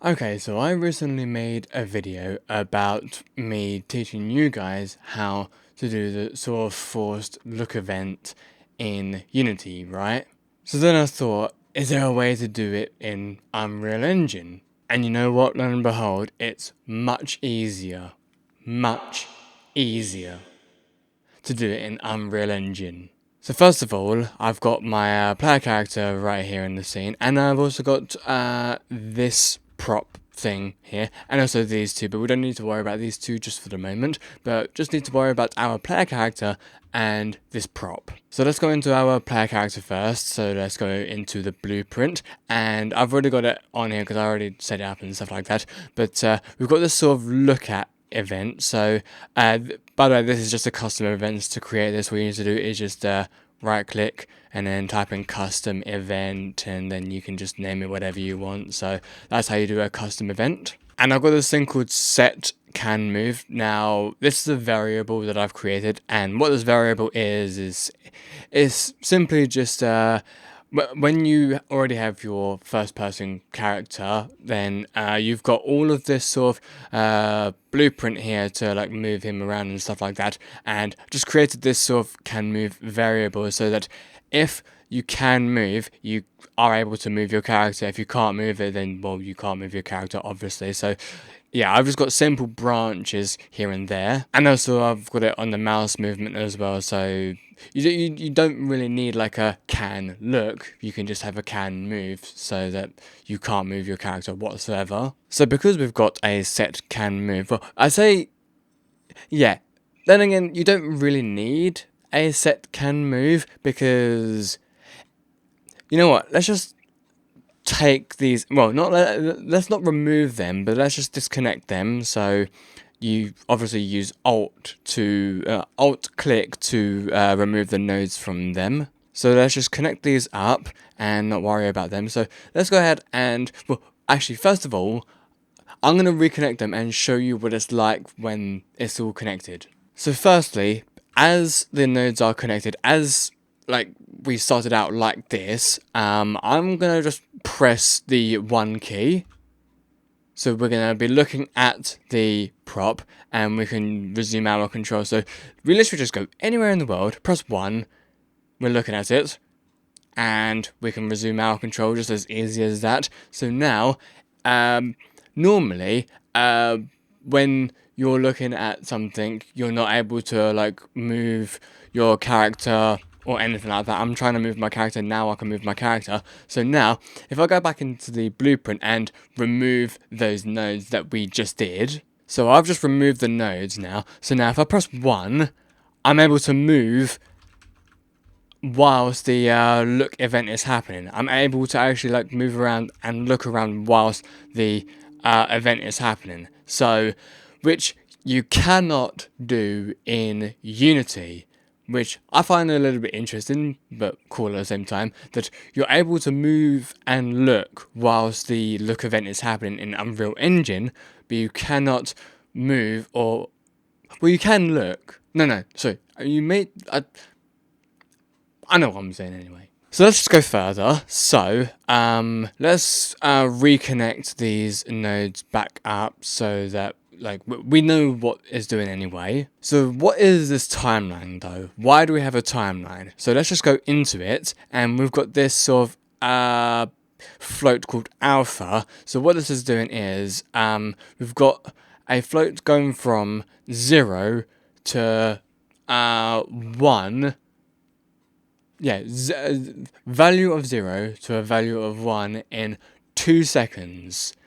Okay, so I recently made a video about me teaching you guys how to do the sort of forced look event in Unity, right? So then I thought, is there a way to do it in Unreal Engine? And you know what, lo and behold, it's much easier to do it in Unreal Engine. So first of all, I've got my player character right here in the scene, and I've also got this prop thing here, and also these two, but we don't need to worry about these two just for the moment, but just need to worry about our player character and this prop. So let's go into our player character first, so let's go into the blueprint, and I've already got it on here because I already set it up and stuff like that, but we've got this sort of look at event. So by the way, this is just a custom event. To create this, what you need to do is just right click and then type in custom event, and then you can just name it whatever you want. So that's how you do a custom event. And I've got this thing called set can move. Now this is a variable that I've created, and what this variable is simply just when you already have your first person character, then you've got all of this sort of blueprint here to like move him around and stuff like that, and just created this sort of can move variable so that if you can move, you are able to move your character. If you can't move it, then well, you can't move your character, obviously. So yeah, I've just got simple branches here and there, and also I've got it on the mouse movement as well. So you don't really need like a can look. You can just have a can move so that you can't move your character whatsoever. So because we've got a set can move, well, I say yeah. Then again, you don't really need a set can move because you know what? Let's just take these. Well, let's not remove them, but let's just disconnect them. So you obviously use Alt click to remove the nodes from them. So let's just connect these up and not worry about them. So let's go ahead and well, actually, first of all, I'm gonna reconnect them and show you what it's like when it's all connected. So firstly, as the nodes are connected, as like we started out like this, I'm gonna just press the 1 key. So we're gonna be looking at the prop and we can resume our control. So we literally just go anywhere in the world, press 1, we're looking at it, and we can resume our control just as easy as that. So now, normally, when you're looking at something, you're not able to like move your character or anything like that. I'm trying to move my character now. I can move my character. So now, if I go back into the blueprint and remove those nodes that we just did, so I've just removed the nodes now. So now, if I press 1, I'm able to move whilst the look event is happening. I'm able to actually like move around and look around whilst the event is happening. So, which you cannot do in Unity, which I find a little bit interesting, but cool at the same time, that you're able to move and look whilst the look event is happening in Unreal Engine, but you cannot move or, well, you can look. No, sorry. You may, I know what I'm saying anyway. So let's just go further. So let's reconnect these nodes back up so that like we know what it's doing anyway. So what is this timeline though? Why do we have a timeline? So let's just go into it, and we've got this sort of float called alpha. So what this is doing is we've got a float going from 0 to 1. Yeah, value of 0 to a value of 1 in 2 seconds.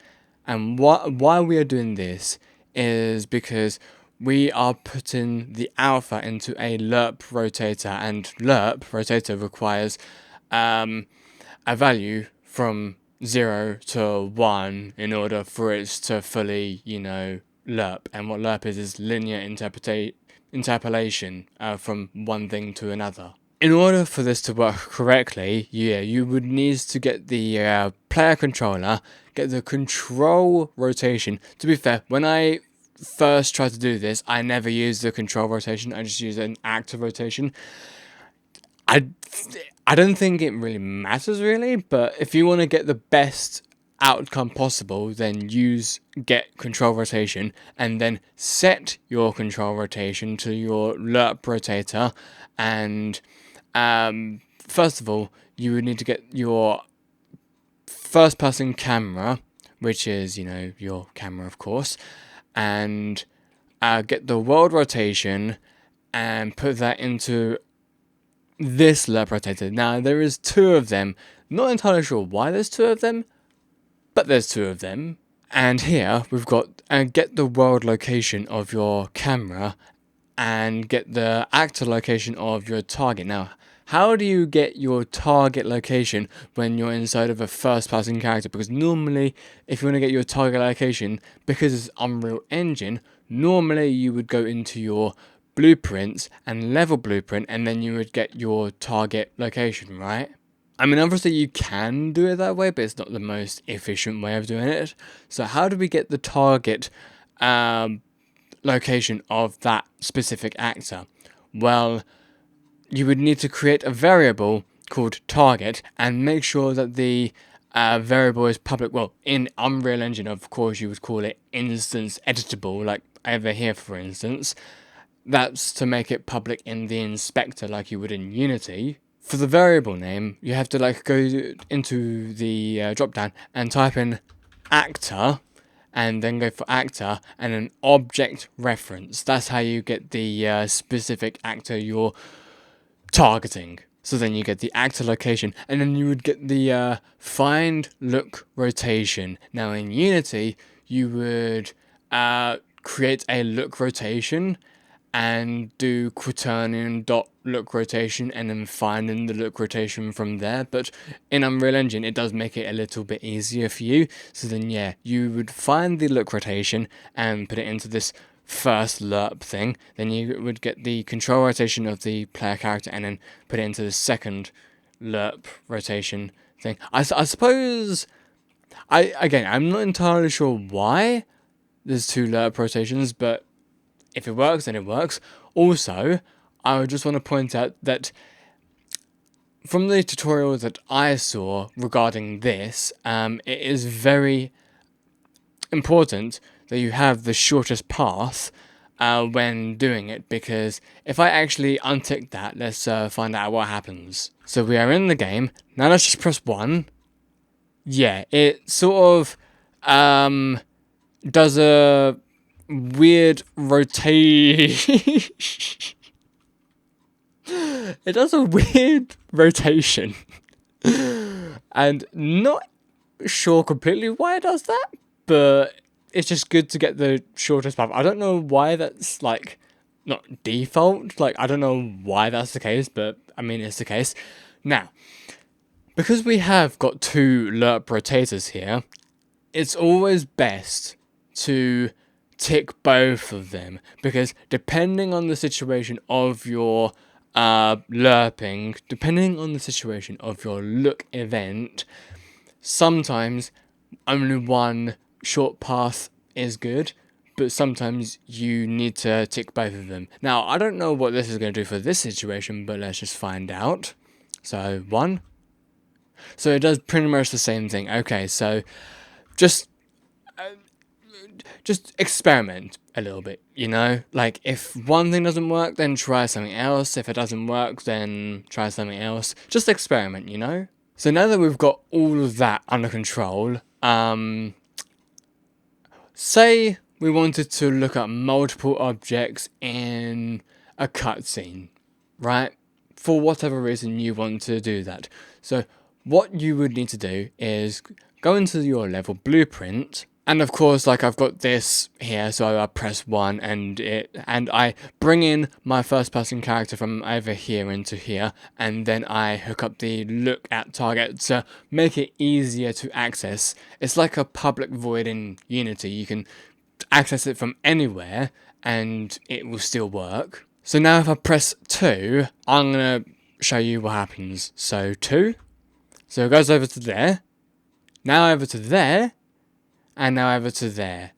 And why we are doing this is because we are putting the alpha into a lerp rotator, and lerp rotator requires a value from 0 to 1 in order for it to fully, lerp. And what lerp is linear interpolation from one thing to another. In order for this to work correctly, you would need to get the player controller, get the control rotation. To be fair, when I first tried to do this, I never used the control rotation. I just used an active rotation. I don't think it really matters really, but if you want to get the best outcome possible, then use get control rotation and then set your control rotation to your lerp rotator. And first of all, you would need to get your first person camera, which is, your camera, of course, and get the world rotation and put that into this lerp rotator. Now, there is two of them. Not entirely sure why there's two of them, but there's two of them. And here we've got get the world location of your camera and get the actor location of your target. Now, how do you get your target location when you're inside of a first-person character? Because normally, if you want to get your target location, because it's Unreal Engine, normally you would go into your blueprints and level blueprint, and then you would get your target location, right? I mean, obviously you can do it that way, but it's not the most efficient way of doing it. So how do we get the target location of that specific actor? Well, you would need to create a variable called target and make sure that the variable is public. Well, in Unreal Engine, of course, you would call it instance editable, like over here, for instance. That's to make it public in the inspector like you would in Unity. For the variable name, you have to go into the drop down and type in actor, and then go for actor and an object reference. That's how you get the specific actor you're targeting. So then you get the actor location, and then you would get the find look rotation. Now in Unity, you would create a look rotation and do quaternion dot look rotation and then finding the look rotation from there. But in Unreal Engine, it does make it a little bit easier for you. So then, yeah, you would find the look rotation and put it into this first lerp thing. Then you would get the control rotation of the player character and then put it into the second lerp rotation thing. I suppose, I'm not entirely sure why there's two lerp rotations, but if it works, then it works. Also, I would just want to point out that from the tutorial that I saw regarding this, it is very important that you have the shortest path when doing it, because if I actually untick that, let's find out what happens. So we are in the game. Now let's just press 1. Yeah, it sort of does a weird rotation. It does a weird rotation. And not sure completely why it does that, but it's just good to get the shortest path. I don't know why that's not default. I don't know why that's the case, but I mean it's the case. Now, because we have got two lerp rotators here, it's always best to tick both of them, because depending on the situation of your lerping, depending on the situation of your look event, sometimes only one short path is good, but sometimes you need to tick both of them. Now, I don't know what this is going to do for this situation, but let's just find out. So, 1. So it does pretty much the same thing. Okay, so just experiment a little bit, if one thing doesn't work, then try something else. If it doesn't work, then try something else. Just experiment, So now that we've got all of that under control, say we wanted to look at multiple objects in a cutscene, right? For whatever reason you want to do that. So what you would need to do is go into your level blueprint. And of course, I've got this here, so I press 1 and I bring in my first person character from over here into here, and then I hook up the look at target to make it easier to access. It's like a public void in Unity. You can access it from anywhere and it will still work. So now if I press 2, I'm going to show you what happens. So 2, so it goes over to there, now over to there, and now over to there.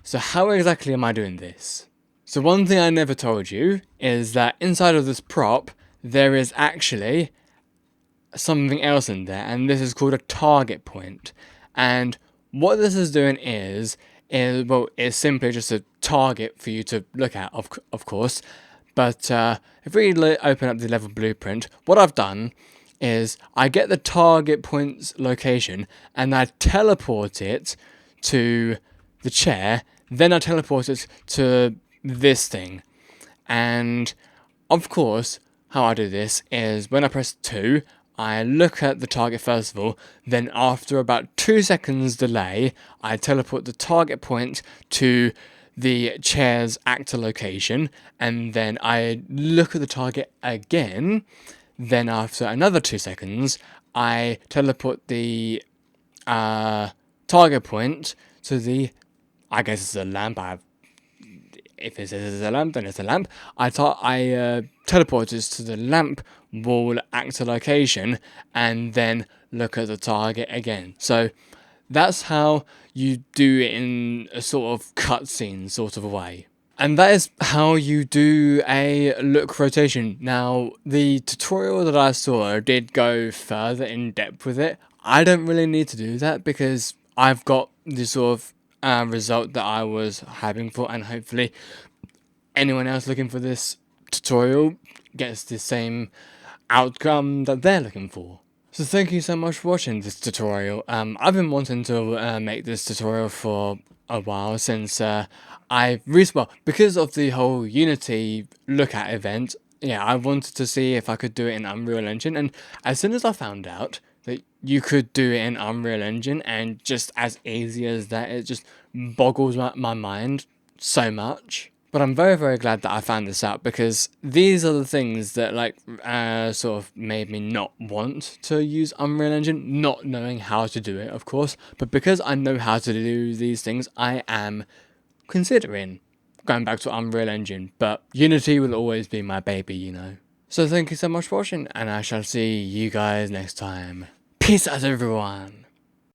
So how exactly am I doing this? So one thing I never told you is that inside of this prop, there is actually something else in there, and this is called a target point. And what this is doing well, it's simply just a target for you to look at, of course. But if we open up the level blueprint, what I've done is I get the target point's location and I teleport it to the chair, then I teleport it to this thing. And of course, how I do this is when I press 2, I look at the target first of all, then after about 2 seconds delay, I teleport the target point to the chair's actor location, and then I look at the target again, then after another 2 seconds, I teleport the target point to the, I guess it's a lamp, if it says it's a lamp, then it's a lamp. I teleport this to the lamp wall actor location and then look at the target again. So that's how you do it in a sort of cutscene sort of a way. And that is how you do a look rotation. Now, the tutorial that I saw did go further in depth with it. I don't really need to do that because I've got the sort of result that I was hoping for, and hopefully anyone else looking for this tutorial gets the same outcome that they're looking for. So thank you so much for watching this tutorial. I've been wanting to make this tutorial for a while since because of the whole Unity look at event. Yeah, I wanted to see if I could do it in Unreal Engine, and as soon as I found out that you could do it in Unreal Engine and just as easy as that, it just boggles my mind so much. But I'm very, very glad that I found this out, because these are the things that sort of made me not want to use Unreal Engine, not knowing how to do it, of course. But because I know how to do these things, I am considering going back to Unreal Engine. But Unity will always be my baby, you know. So thank you so much for watching, and I shall see you guys next time. Peace out, everyone.